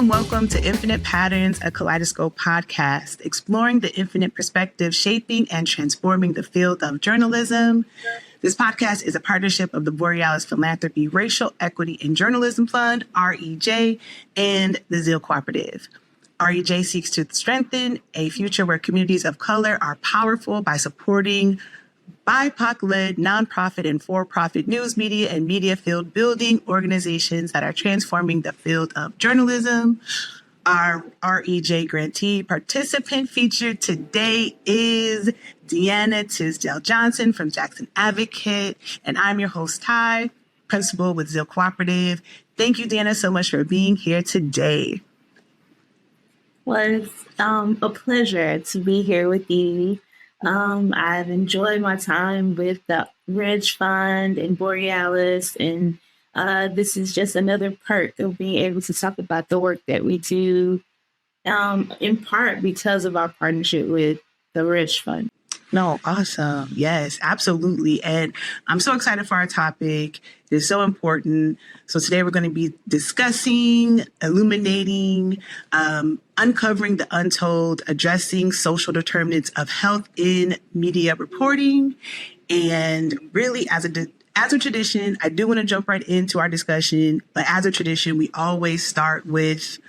Welcome to Infinite Patterns, a Kaleidoscope podcast, exploring the infinite perspective, shaping and transforming the field of journalism. This podcast is a partnership of the Borealis Philanthropy Racial Equity and Journalism Fund, REJ, and the ZEAL Cooperative. REJ seeks to strengthen a future where communities of color are powerful by supporting BIPOC-led nonprofit and for-profit news media and media field building organizations that are transforming the field of journalism. Our REJ grantee participant featured today is DeAnna Tisdale Johnson from Jackson Advocate, and I'm your host, Ty, principal with ZEAL Cooperative. Thank you, DeAnna, so much for being here today. Well, it's a pleasure to be here with you. I've enjoyed my time with the Reg Fund and Borealis, and this is just another perk of being able to talk about the work that we do, in part because of our partnership with the Reg Fund. No, awesome. Yes, absolutely. And I'm so excited for our topic. It's so important. So today we're going to be discussing, illuminating, uncovering the untold, addressing social determinants of health in media reporting. And really, as a tradition, I do want to jump right into our discussion. But as a tradition, we always start with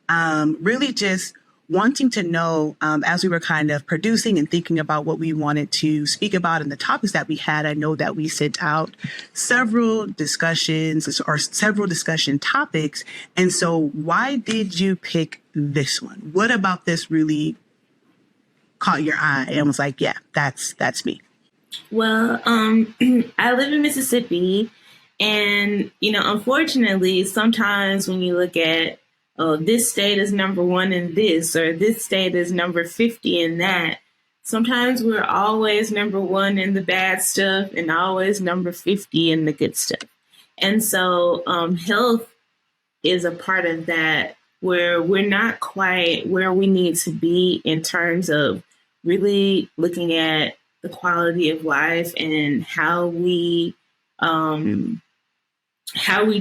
really just wanting to know, as we were kind of producing and thinking about what we wanted to speak about and the topics that we had, I know that we sent out several discussions or several discussion topics. And so why did you pick this one? What about this really caught your eye and was like, yeah, that's me? Well, I live in Mississippi, and, unfortunately, sometimes when you look at, oh, this state is number one in this, or this state is number 50 in that, sometimes we're always number one in the bad stuff and always number 50 in the good stuff. And so health is a part of that, where we're not quite where we need to be in terms of really looking at the quality of life and how we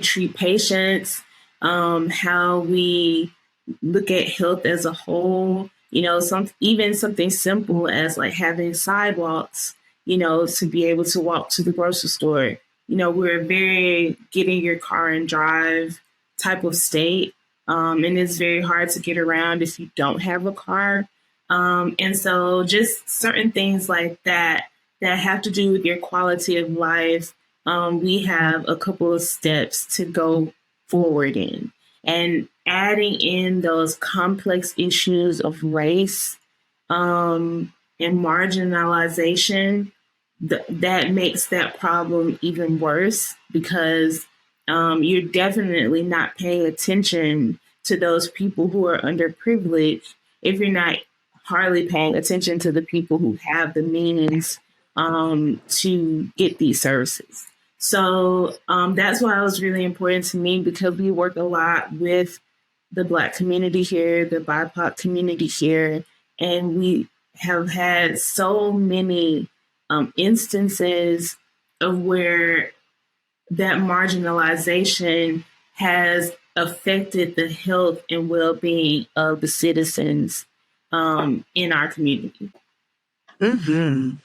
treat patients, how we look at health as a whole, even something simple as like having sidewalks, to be able to walk to the grocery store. We're a very get in your car and drive type of state. And it's very hard to get around if you don't have a car. And so just certain things like that have to do with your quality of life. We have a couple of steps to go forward in, and adding in those complex issues of race and marginalization, that makes that problem even worse, because you're definitely not paying attention to those people who are underprivileged if you're not hardly paying attention to the people who have the means to get these services. So that's why it was really important to me, because we work a lot with the Black community here, the BIPOC community here, and we have had so many instances of where that marginalization has affected the health and well-being of the citizens in our community. Mm-hmm.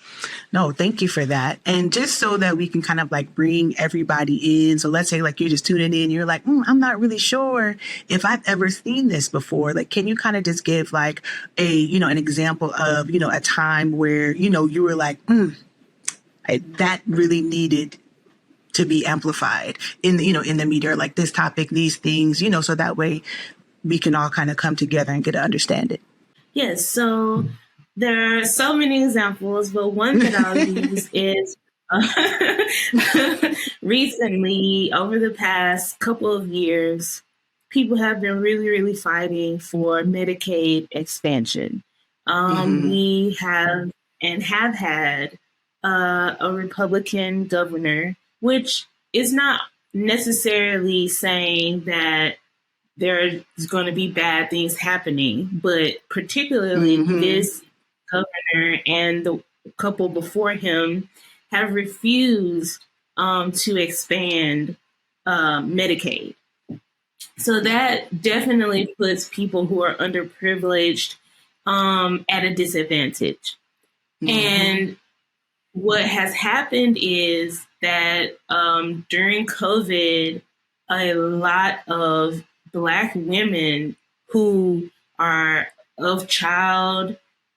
No, thank you for that. And just so that we can kind of like bring everybody in. So let's say like you're just tuning in, you're like, I'm not really sure if I've ever seen this before. Like, can you kind of just give like an example of, a time where, you were like, that really needed to be amplified in the media, like this topic, these things, so that way we can all kind of come together and get to understand it. Yes. So there are so many examples, but one that I'll use is recently, over the past couple of years, people have been really, really fighting for Medicaid expansion. We have had a Republican governor, which is not necessarily saying that there's going to be bad things happening, but particularly this governor and the couple before him have refused to expand Medicaid. So that definitely puts people who are underprivileged at a disadvantage. And what has happened is that during COVID, a lot of Black women who are of child,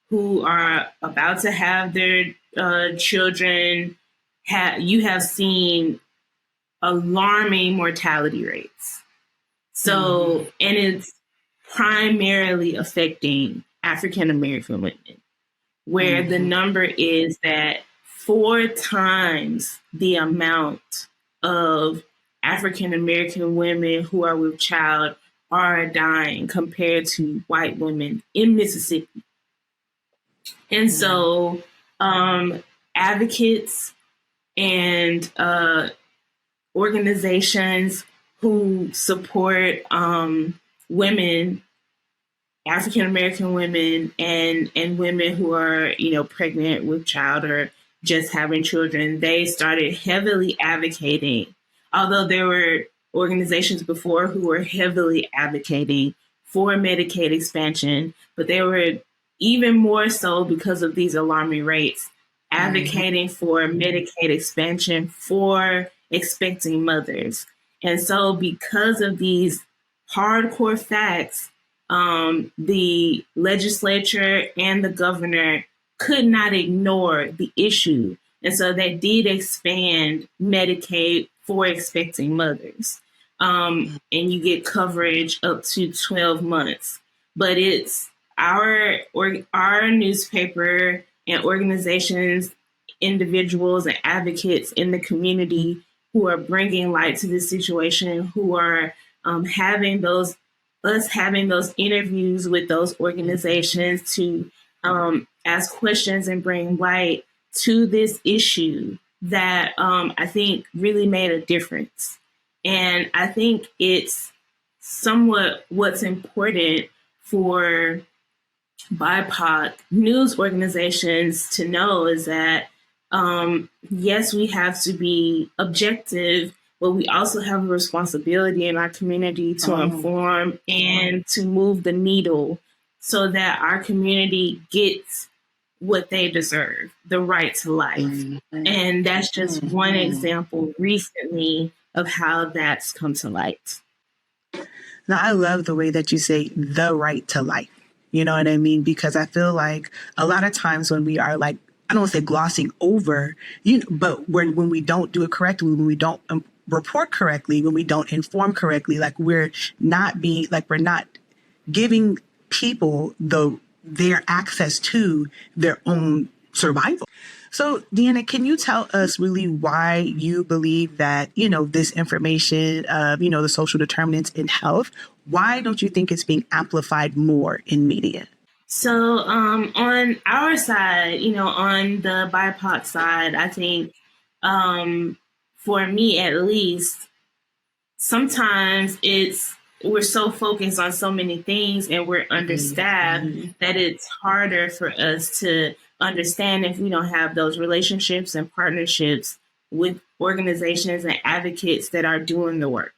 who are about to have their children, you have seen alarming mortality rates. So, and it's primarily affecting African American women, where the number is that 4 times the amount of African American women who are with child are dying compared to white women in Mississippi. And so advocates and organizations who support women, African American women, and women who are, pregnant with child or just having children, they started heavily advocating, although there were organizations before who were heavily advocating for Medicaid expansion, but they were even more so because of these alarming rates, advocating for Medicaid expansion for expecting mothers. And so because of these hardcore facts, the legislature and the governor could not ignore the issue. And so they did expand Medicaid for expecting mothers. And you get coverage up to 12 months. But it's our newspaper and organizations, individuals and advocates in the community who are bringing light to this situation, who are having those interviews with those organizations to ask questions and bring light to this issue that I think really made a difference. And I think it's somewhat what's important for BIPOC news organizations to know is that, yes, we have to be objective, but we also have a responsibility in our community to inform and to move the needle so that our community gets what they deserve, the right to life. And that's just one example recently of how that's come to light. Now, I love the way that you say the right to life. You know what I mean? Because I feel like a lot of times when we are like, I don't want to say glossing over, but when we don't do it correctly, when we don't report correctly, when we don't inform correctly, like we're not giving people their access to their own survival. So, DeAnna, can you tell us really why you believe that, this information of, the social determinants in health, why don't you think it's being amplified more in media? So on our side, on the BIPOC side, I think for me at least, sometimes we're so focused on so many things and we're understaffed that it's harder for us to understand if we don't have those relationships and partnerships with organizations and advocates that are doing the work.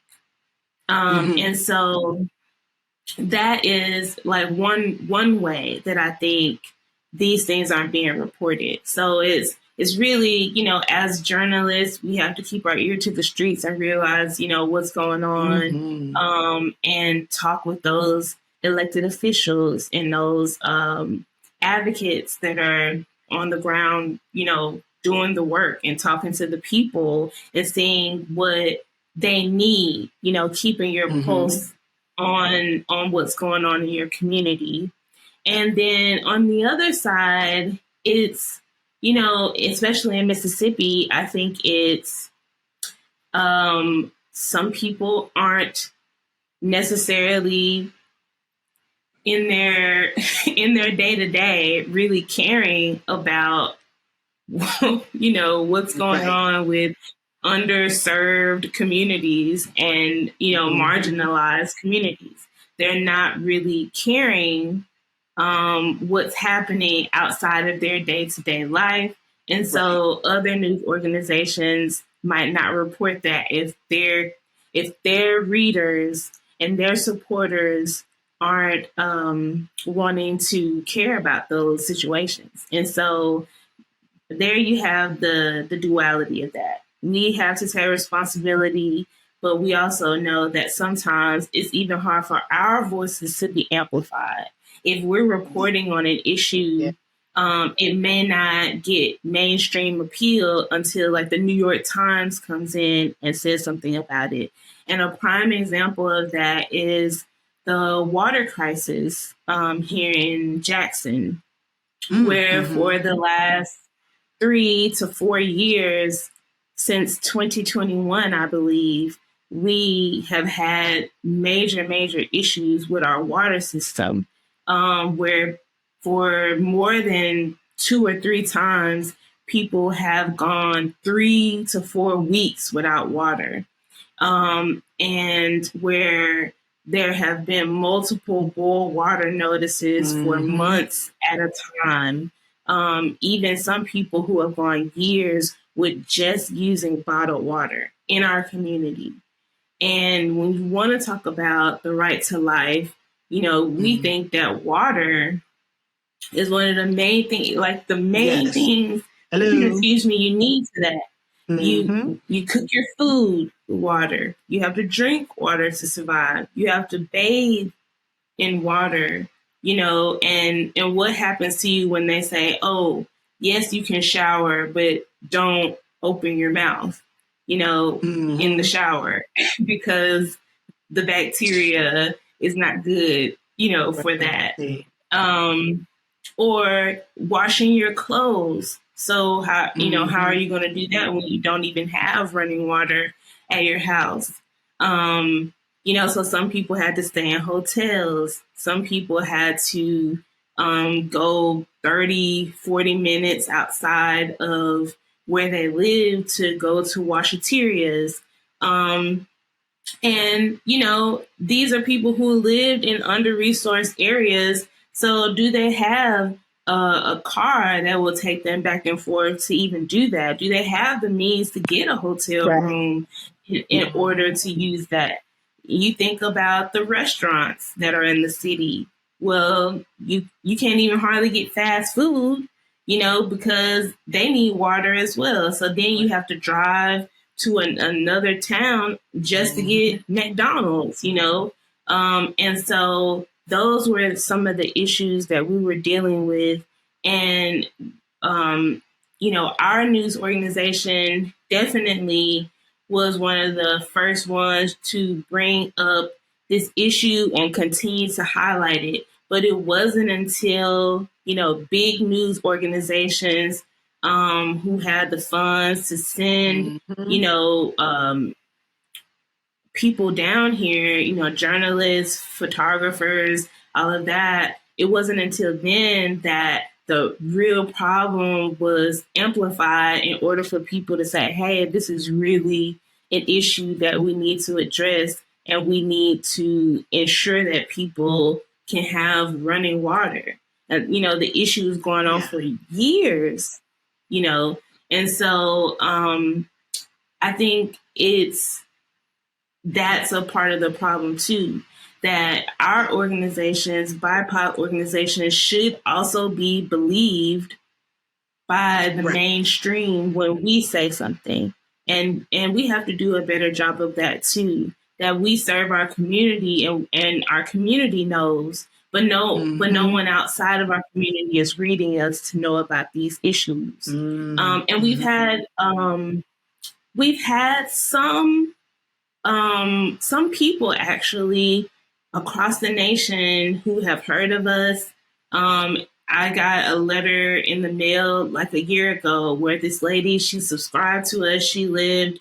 And so that is like one way that I think these things aren't being reported. So it's really, as journalists, we have to keep our ear to the streets and realize, what's going on, and talk with those elected officials and those advocates that are on the ground, doing the work and talking to the people and seeing what they need, keeping your pulse on what's going on in your community. And then on the other side, it's, especially in Mississippi, I think it's some people aren't necessarily in their day-to-day really caring about what's going on with underserved communities and marginalized communities. They're not really caring what's happening outside of their day-to-day life. And so other news organizations might not report that if their readers and their supporters aren't wanting to care about those situations. And so there you have the duality of that. We have to take responsibility, but we also know that sometimes it's even hard for our voices to be amplified. If we're reporting on an issue, it may not get mainstream appeal until like the New York Times comes in and says something about it. And a prime example of that is the water crisis here in Jackson, where for the last 3 to 4 years, since 2021, I believe, we have had major issues with our water system, where for more than 2 or 3 times, people have gone 3 to 4 weeks without water. And where there have been multiple boil water notices for months at a time. Even some people who have gone years with just using bottled water in our community. And when you want to talk about the right to life, we think that water is one of the main things, like the main things, you need to that. You cook your food with water. You have to drink water to survive. You have to bathe in water, and what happens to you when they say, oh, yes, you can shower, but don't open your mouth, in the shower because the bacteria is not good, for that. Or washing your clothes. So how are you going to do that when you don't even have running water at your house? So some people had to stay in hotels. Some people had to go 30, 40 minutes outside of where they live to go to washaterias. And, these are people who lived in under-resourced areas. So do they have a car that will take them back and forth to even do that? Do they have the means to get a hotel room in order to use that? You think about the restaurants that are in the city. Well, you can't even hardly get fast food, because they need water as well. So then you have to drive to another town just to get McDonald's, and so those were some of the issues that we were dealing with. And, our news organization definitely was one of the first ones to bring up this issue and continue to highlight it. But it wasn't until, big news organizations who had the funds to send, people down here, journalists, photographers, all of that. It wasn't until then that the real problem was amplified in order for people to say, hey, this is really an issue that we need to address, and we need to ensure that people can have running water. And, the issue is going on for years, and so I think that's a part of the problem too, that our organizations, BIPOC organizations, should also be believed by the mainstream when we say something. And we have to do a better job of that too, that we serve our community and our community knows, but no one outside of our community is reading us to know about these issues. And we've had some people actually across the nation who have heard of us. I got a letter in the mail like a year ago where this lady, she subscribed to us. She lived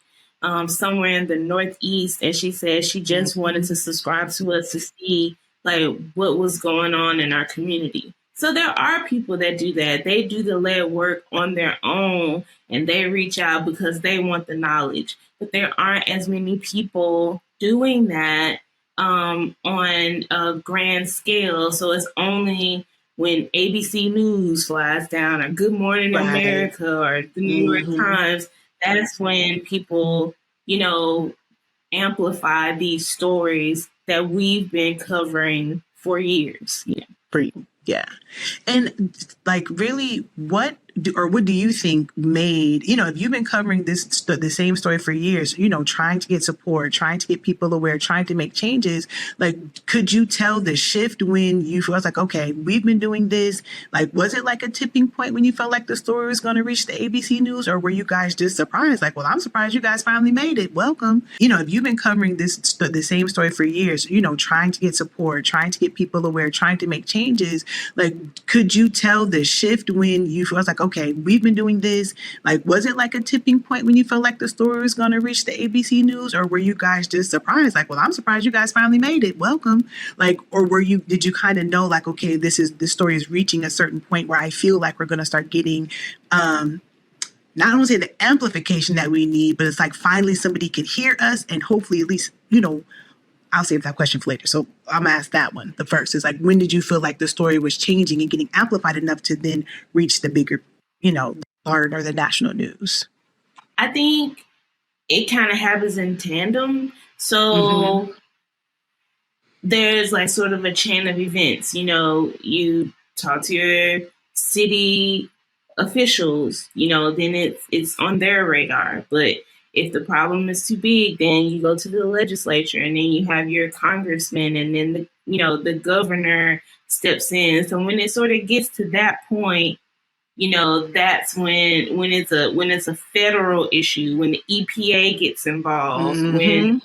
somewhere in the Northeast, and she said she just wanted to subscribe to us to see like what was going on in our community. So there are people that do that. They do the lead work on their own, and they reach out because they want the knowledge. But there aren't as many people doing that on a grand scale. So it's only when ABC News flies down, or Good Morning America, or the New York Times, that's when people, amplify these stories that we've been covering for years. Yeah. Yeah. And like, really, what do you think made, if you've been covering the same story for years, trying to get support, trying to get people aware, trying to make changes, like, could you tell the shift when you felt like, okay, we've been doing this? Like, was it like a tipping point when you felt like the story was going to reach the ABC News, or were you guys just surprised? Like, well, I'm surprised you guys finally made it. Welcome. If you've been covering the same story for years, trying to get support, trying to get people aware, trying to make changes, like, could you tell the shift when you felt like, okay, we've been doing this? Like, was it like a tipping point when you felt like the story was going to reach the ABC News, or were you guys just surprised? Like, well, I'm surprised you guys finally made it. Welcome. Like, or did you kind of know, like, okay, this story is reaching a certain point where I feel like we're going to start getting, not only say the amplification that we need, but it's like finally somebody can hear us, and hopefully at least, I'll save that question for later. So I'm gonna ask that one. The first is like, when did you feel like the story was changing and getting amplified enough to then reach the bigger, part or the national news? I think it kind of happens in tandem. So there's like sort of a chain of events. You talk to your city officials, then it's on their radar. But if the problem is too big, then you go to the legislature, and then you have your congressman, and then the governor steps in. So when it sort of gets to that point, that's when it's a federal issue, when the EPA gets involved, when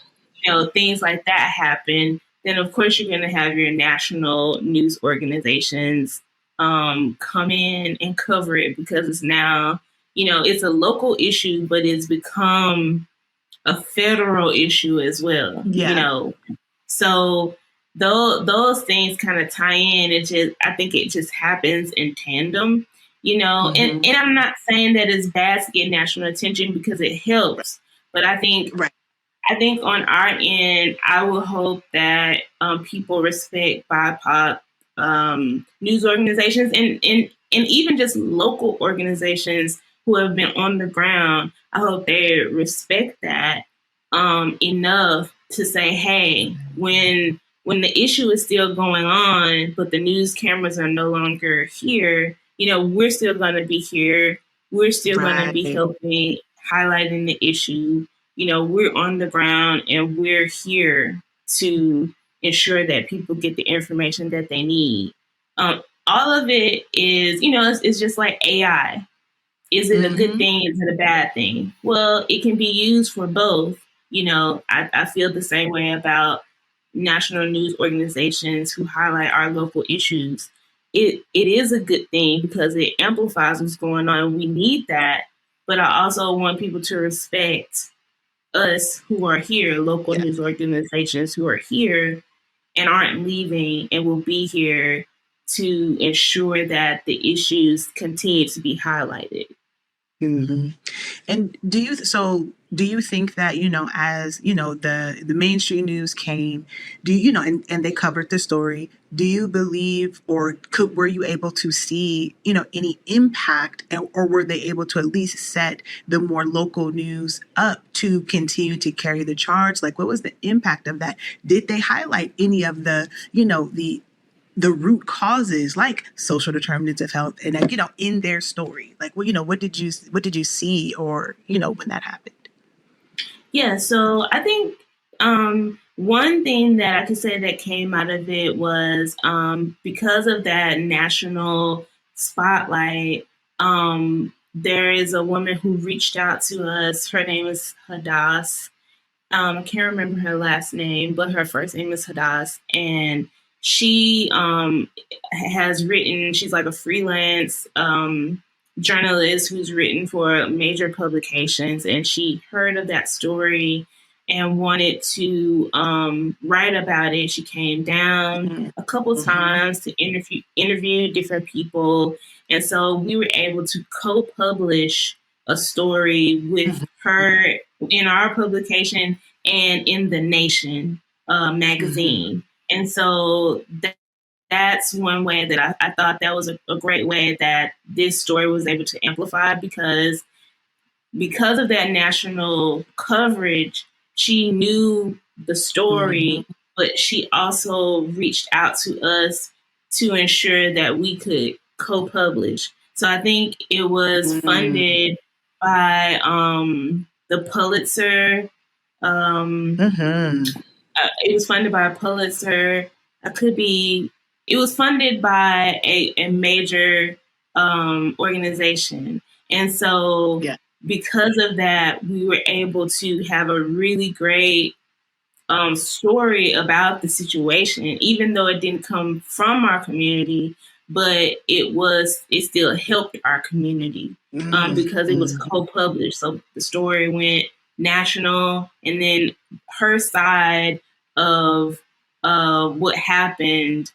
things like that happen, then of course you're going to have your national news organizations come in and cover it, because it's now, it's a local issue, but it's become a federal issue as well. Yeah. So those things kind of tie in. I think it just happens in tandem, and I'm not saying that it's bad to get national attention, because it helps. But I think on our end, I would hope that people respect BIPOC news organizations and even just local organizations who have been on the ground. I hope they respect that enough to say, hey, when the issue is still going on, but the news cameras are no longer here, we're still going to be here. We're still going to be helping, highlighting the issue. We're on the ground, and we're here to ensure that people get the information that they need. All of it is, it's just like AI. Is it a good thing? Is it a bad thing? Well, it can be used for both. I feel the same way about national news organizations who highlight our local issues. It is a good thing because it amplifies what's going on. We need that. But I also want people to respect us who are here, local news organizations who are here and aren't leaving and will be here to ensure that the issues continue to be highlighted. And do you think that, as, the mainstream news came, and they covered the story, do you believe, or were you able to see, any impact, or were they able to at least set the more local news up to continue to carry the charge? Like, what was the impact of that? Did they highlight any of the root causes, like social determinants of health, and in their story? Like, well, what did you see, or when that happened? Yeah, so I think one thing that I could say that came out of it was because of that national spotlight. There is a woman who reached out to us. Her name is Hadass. I can't remember her last name, but her first name is Hadass, and she has written, she's like a freelance journalist who's written for major publications, and she heard of that story and wanted to write about it. She came down a couple times to interview different people, and so we were able to co-publish a story with her in our publication and in The Nation magazine. And so that's one way that I thought that was a great way that this story was able to amplify, because of that national coverage, she knew the story but she also reached out to us to ensure that we could co-publish. So I think it was funded by the Pulitzer. It was funded by a Pulitzer. It was funded by a major organization. And so because of that, we were able to have a really great story about the situation, even though it didn't come from our community, but it still helped our community because it was co-published. So the story went national, and then her side of what happened,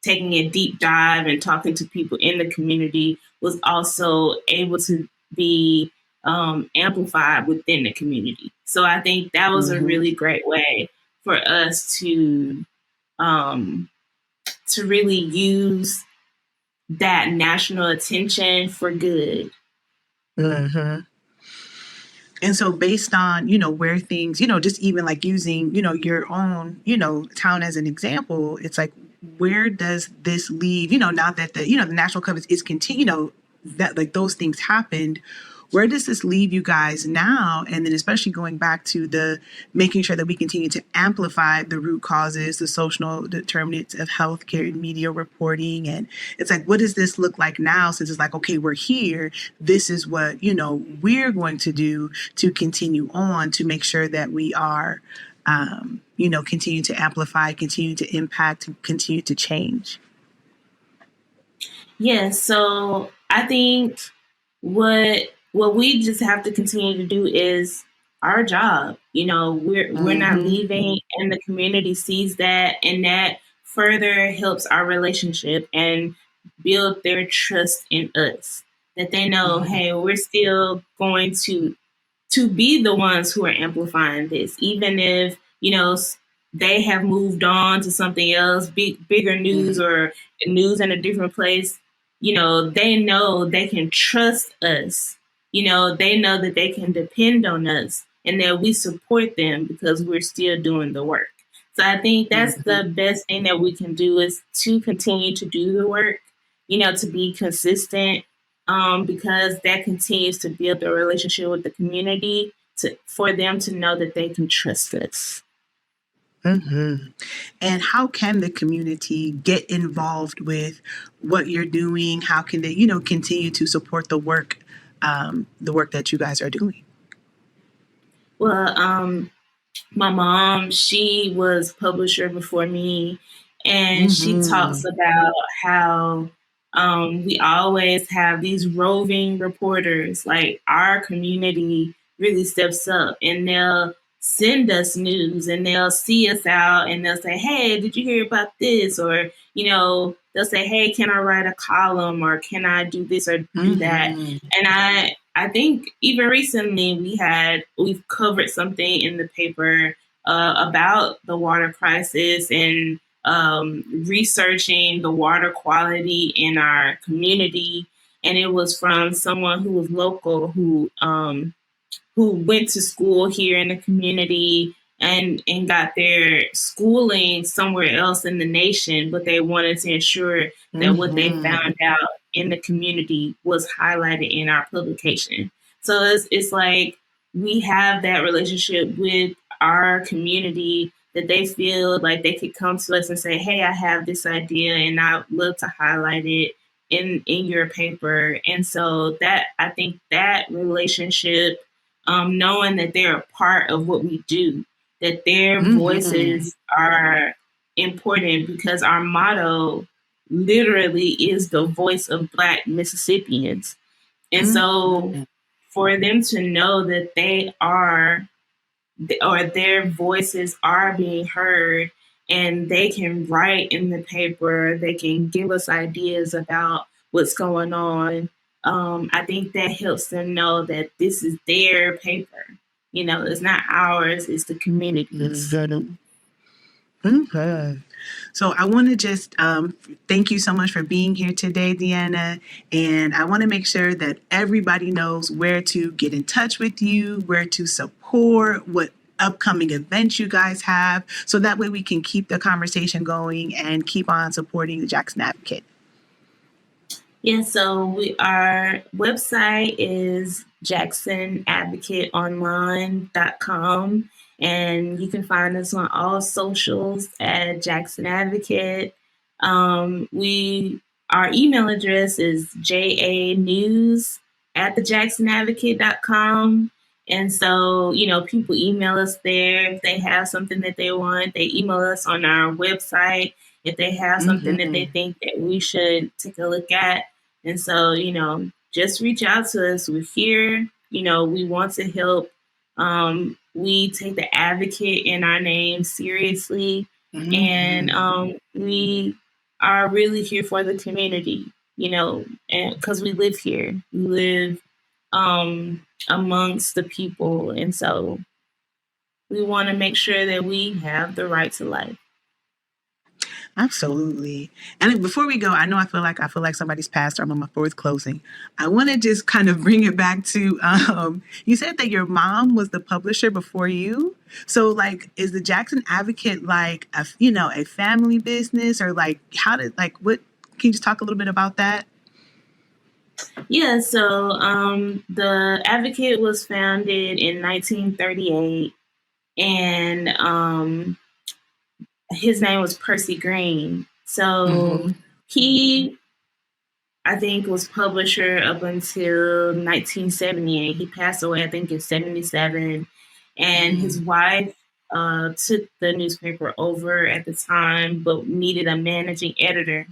taking a deep dive and talking to people in the community, was also able to be amplified within the community. So I think that was a really great way for us to really use that national attention for good. And so based on, where things, just even like using, your own, town as an example, it's like, where does this leave, now that the national coverage is that like those things happened, where does this leave you guys now? And then especially going back to the making sure that we continue to amplify the root causes, the social determinants of healthcare and media reporting. And it's like, what does this look like now? Since it's like, okay, we're here. This is what, we're going to do to continue on to make sure that we are, continue to amplify, continue to impact, continue to change. Yeah. So I think what we just have to continue to do is our job. We're not leaving, and the community sees that, and that further helps our relationship and build their trust in us. That they know, hey, we're still going to be the ones who are amplifying this, even if they have moved on to something else, bigger news or news in a different place. They know they can trust us. They know that they can depend on us and that we support them because we're still doing the work. So I think that's the best thing that we can do, is to continue to do the work, to be consistent, because that continues to build a relationship with the community for them to know that they can trust us. And how can the community get involved with what you're doing? How can they, continue to support the work that you guys are doing? Well, my mom, she was publisher before me, and she talks about how we always have these roving reporters. Like, our community really steps up, and they'll send us news, and they'll see us out, and they'll say, hey, did you hear about this? Or, they'll say, hey, can I write a column, or can I do this or do that? And I think even recently we've covered something in the paper about the water crisis and researching the water quality in our community. And it was from someone who was local, who went to school here in the community and got their schooling somewhere else in the nation, but they wanted to ensure that what they found out in the community was highlighted in our publication. So it's like we have that relationship with our community, that they feel like they could come to us and say, hey, I have this idea and I'd love to highlight it in your paper. And so that, I think that relationship, knowing that they're a part of what we do, that their voices are important, because our motto literally is the voice of Black Mississippians. And so for them to know that they are, or their voices are being heard, and they can write in the paper, they can give us ideas about what's going on. I think that helps them know that this is their paper. It's not ours, it's the community's. Okay. So I want to just thank you so much for being here today, DeAnna. And I want to make sure that everybody knows where to get in touch with you, where to support, what upcoming events you guys have, so that way we can keep the conversation going and keep on supporting the Jackson Advocate. Yeah, so our website is jacksonadvocateonline.com, and you can find us on all socials at Jackson Advocate. Our email address is janews@thejacksonadvocate.com. And so, people email us there if they have something that they want. They email us on our website if they have something that they think that we should take a look at. And so, just reach out to us. We're here. We want to help. We take the advocate in our name seriously. And we are really here for the community, and because we live here. We live amongst the people. And so we want to make sure that we have the right to life. Absolutely. And before we go, I feel like somebody's passed, or I'm on my fourth closing. I want to just kind of bring it back to, you said that your mom was the publisher before you. So like, is the Jackson Advocate like a family business, or like what, can you just talk a little bit about that? Yeah. So, the Advocate was founded in 1938, and, his name was Percy Green. So he, I think, was publisher up until 1978. He passed away, I think, in 1977. And his wife took the newspaper over at the time, but needed a managing editor.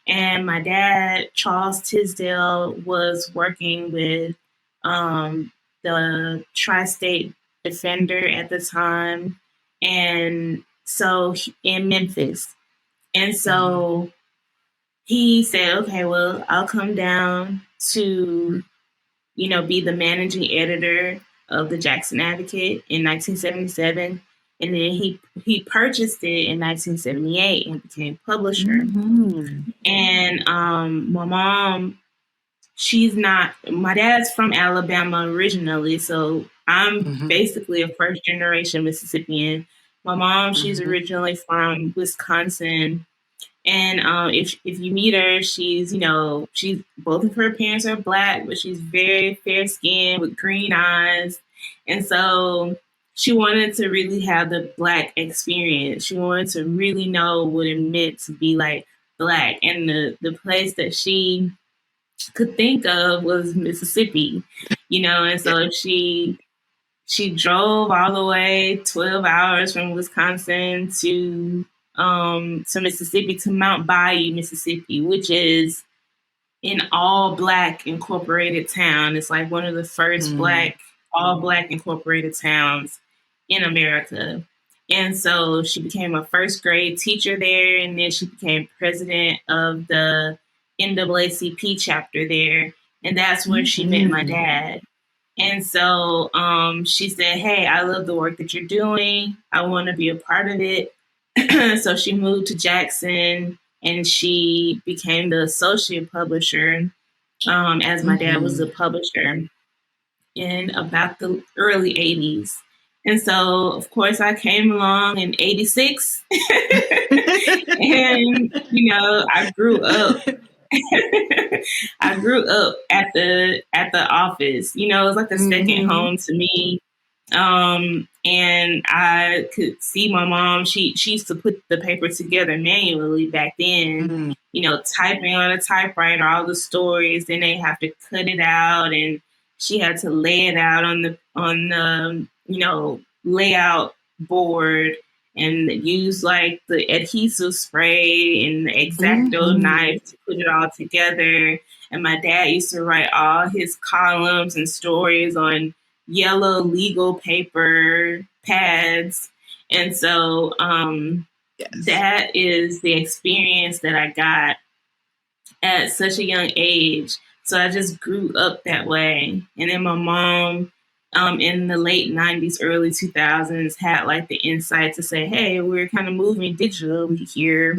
And my dad, Charles Tisdale, was working with the Tri-State Defender at the time. And so in Memphis. And so he said, okay, well, I'll come down to, be the managing editor of the Jackson Advocate in 1977. And then he purchased it in 1978 and became publisher. And my mom, my dad's from Alabama originally. So I'm basically a first generation Mississippian. My mom, she's originally from Wisconsin. And if you meet her, she's both of her parents are Black, but she's very fair skinned with green eyes. And so she wanted to really have the Black experience. She wanted to really know what it meant to be like Black. And the place that she could think of was Mississippi, and so she drove all the way 12 hours from Wisconsin to Mississippi, to Mount Bayou, Mississippi, which is an all Black incorporated town. It's like one of the first all Black incorporated towns in America. And so she became a first grade teacher there, and then she became president of the NAACP chapter there. And that's where she met my dad. And so she said, hey, I love the work that you're doing. I want to be a part of it. So she moved to Jackson, and she became the associate publisher, as my dad was the publisher, in about the early 80s. And so, of course, I came along in 86. And, I grew up. I grew up at the office. It was like a second home to me. And I could see my mom. She used to put the paper together manually back then. Typing on a typewriter, all the stories. Then they have to cut it out, and she had to lay it out on the layout board, and use like the adhesive spray and the X-Acto knife to put it all together. And my dad used to write all his columns and stories on yellow legal paper pads. And so that is the experience that I got at such a young age. So I just grew up that way. And then my mom, in the late 90s, early 2000s, had like the insight to say, hey, we're kind of moving digitally here.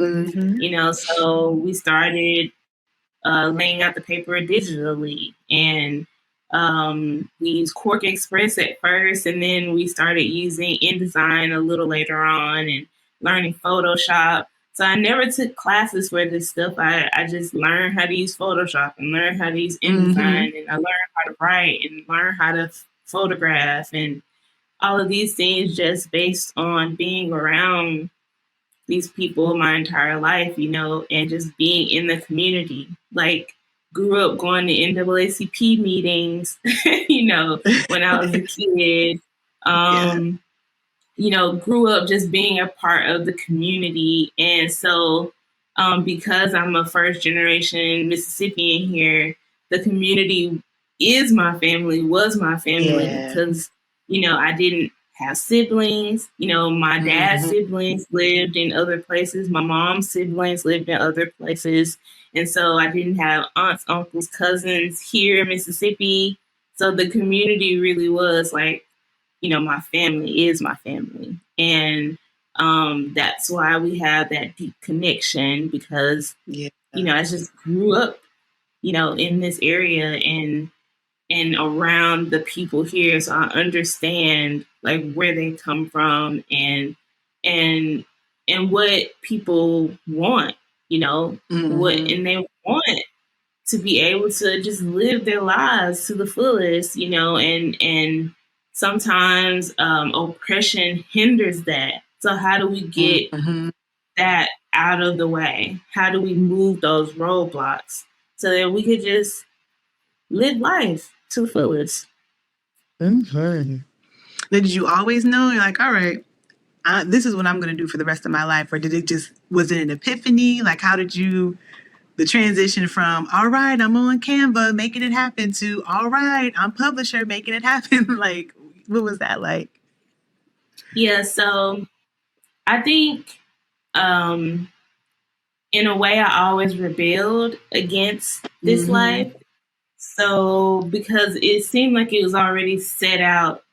So we started laying out the paper digitally. And We used Quark Express at first, and then we started using InDesign a little later on and learning Photoshop. So I never took classes for this stuff. I just learned how to use Photoshop and learned how to use InDesign, and I learned how to write and learn how to photograph and all of these things just based on being around these people my entire life, and just being in the community. Like, grew up going to NAACP meetings, when I was a kid. Grew up just being a part of the community. And so because I'm a first generation Mississippian here, the community is my family, was my family, because, I didn't have siblings. My dad's siblings lived in other places. My mom's siblings lived in other places. And so I didn't have aunts, uncles, cousins here in Mississippi. So the community really was like, my family is my family. And that's why we have that deep connection, because, I just grew up, in this area and around the people here. So I understand like where they come from and what people want, and they want to be able to just live their lives to the fullest, and sometimes oppression hinders that. So how do we get that out of the way? How do we move those roadblocks so that we could just live life to the fullest? Now, did you always know, you're like, all right, this is what I'm going to do for the rest of my life? Or was it an epiphany? Like, how did the transition from, all right, I'm on Canva making it happen, to, all right, I'm publisher making it happen? Like, what was that like? Yeah, so I think in a way I always rebelled against this life. So because it seemed like it was already set out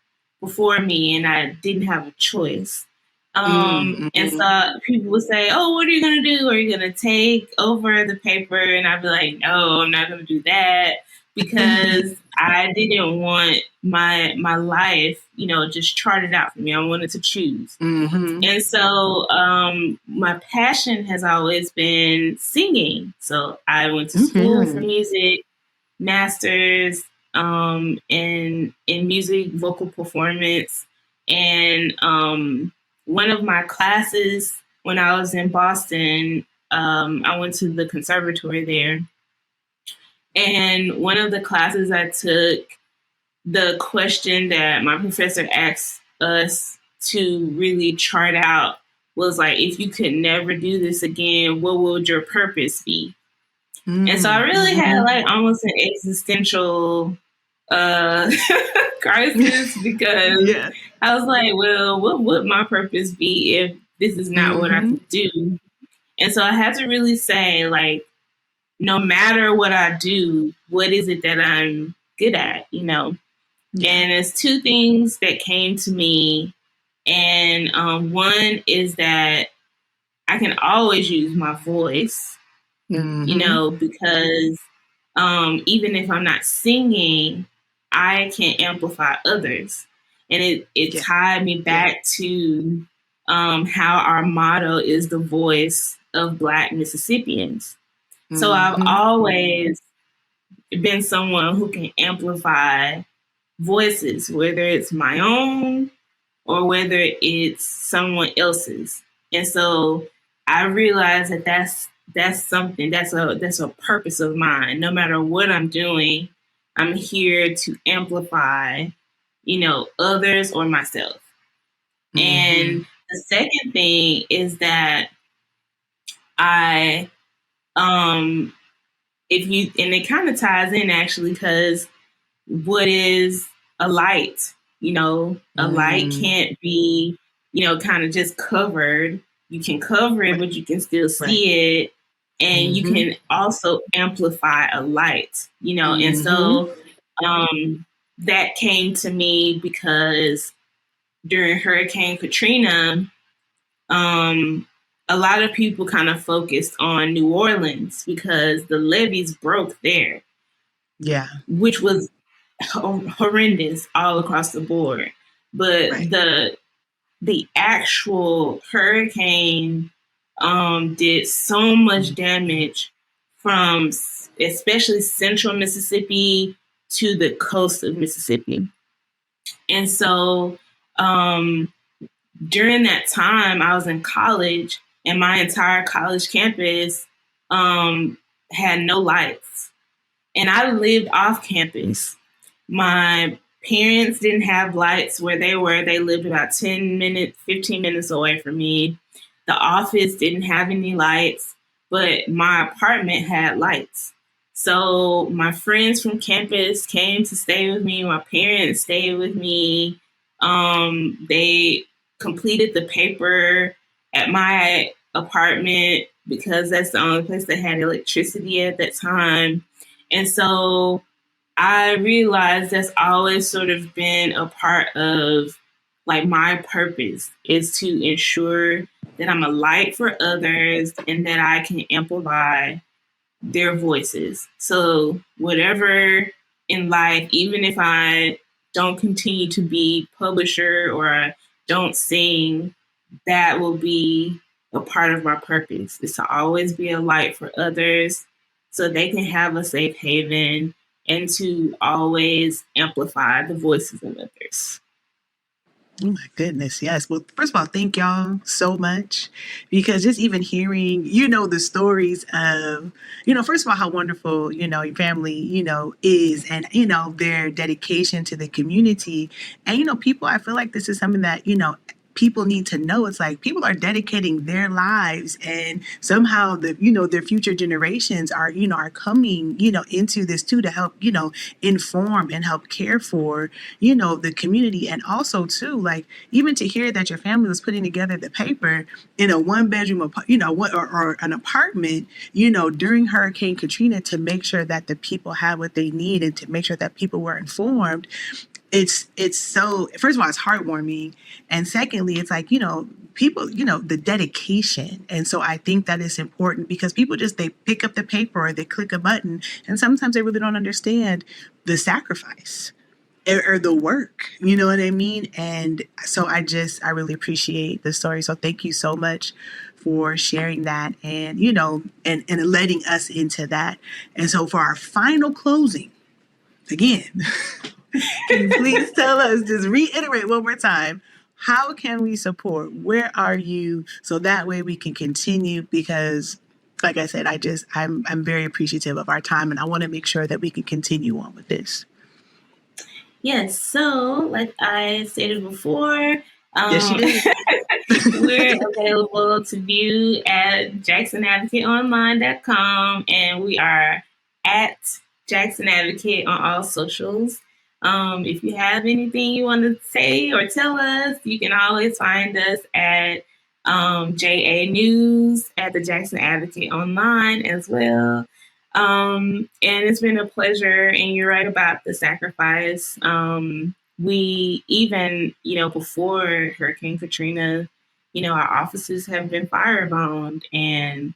before me and I didn't have a choice. And so people would say, oh, what are you going to do? Are you going to take over the paper? And I'd be like, no, I'm not going to do that, because I didn't want my life, just charted out for me. I wanted to choose. And so my passion has always been singing. So I went to school for music, master's in music, vocal performance. And one of my classes when I was in Boston, I went to the conservatory there. And one of the classes I took, the question that my professor asked us to really chart out was like, if you could never do this again, what would your purpose be? And so I really had like almost an existential crisis, because I was like, well, what would my purpose be if this is not what I could do? And so I had to really say, like, no matter what I do, what is it that I'm good at, And there's two things that came to me. And one is that I can always use my voice, because even if I'm not singing, I can amplify others. And it tied me back to how our motto is the voice of Black Mississippians. So I've always been someone who can amplify voices, whether it's my own or whether it's someone else's. And so I realized that that's something, that's a purpose of mine. No matter what I'm doing, I'm here to amplify, others or myself. And the second thing is that and it kind of ties in actually, because what is a light? A light can't be, kind of just covered. You can cover it, but you can still see it. And you can also amplify a light, and so that came to me because during Hurricane Katrina, a lot of people kind of focused on New Orleans because the levees broke there. Yeah. Which was horrendous all across the board. But Right. the actual hurricane did so much damage from especially central Mississippi to the coast of Mississippi. And so during that time, I was in college, and my entire college campus had no lights. And I lived off campus. My parents didn't have lights where they were. They lived about 10 minutes, 15 minutes away from me. The office didn't have any lights, but my apartment had lights. So my friends from campus came to stay with me. My parents stayed with me. They completed the paper at my apartment because that's the only place that had electricity at that time. And so I realized that's always sort of been a part of like my purpose is to ensure that I'm a light for others and that I can amplify their voices. So whatever in life, even if I don't continue to be publisher or I don't sing, that will be a part of my purpose is to always be a light for others so they can have a safe haven and to always amplify the voices of others. Oh my goodness. Yes. Well, first of all, thank y'all so much because just even hearing, the stories of, first of all, how wonderful, your family, is and, their dedication to the community. And, people, I feel like this is something that, people need to know. It's like people are dedicating their lives and somehow their future generations are coming into this too to help inform and help care for the community. And also too, like, even to hear that your family was putting together the paper in a one bedroom or an apartment during Hurricane Katrina to make sure that the people had what they need and to make sure that people were informed. It's so, first of all, it's heartwarming. And secondly, it's like, people, the dedication. And so I think that is important because people they pick up the paper or they click a button and sometimes they really don't understand the sacrifice or the work, you know what I mean? And so I really appreciate the story. So thank you so much for sharing that and, and letting us into that. And so for our final closing, again, can you please tell us, just reiterate one more time, how can we support? Where are you? So that way we can continue because, like I said, I'm very appreciative of our time and I want to make sure that we can continue on with this. Yes. So, like I stated before, yes, you did. we're available to view at jacksonadvocateonline.com and we are at Jackson Advocate on all socials. If you have anything you want to say or tell us, you can always find us at JA News at the Jackson Advocate Online as well. And it's been a pleasure. And you're right about the sacrifice. We even, before Hurricane Katrina, our offices have been firebombed and,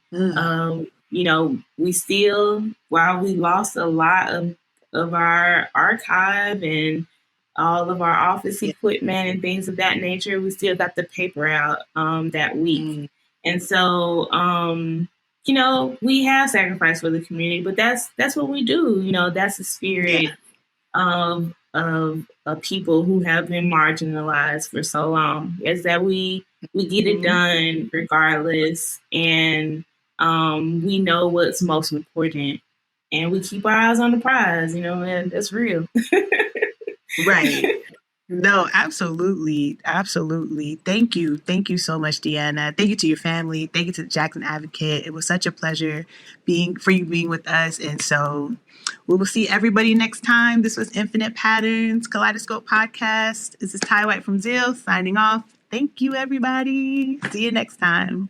we still, while we lost a lot of our archive and all of our office equipment and things of that nature, we still got the paper out that week. And so, we have sacrificed for the community, but that's what we do. That's the spirit of people who have been marginalized for so long, is that we get it done regardless. And we know what's most important. And we keep our eyes on the prize, and that's real. Right. No, absolutely. Absolutely. Thank you. Thank you so much, DeAnna. Thank you to your family. Thank you to the Jackson Advocate. It was such a pleasure being with us. And so we will see everybody next time. This was Infinite Patterns Kaleidoscope Podcast. This is Ty White from ZEAL signing off. Thank you, everybody. See you next time.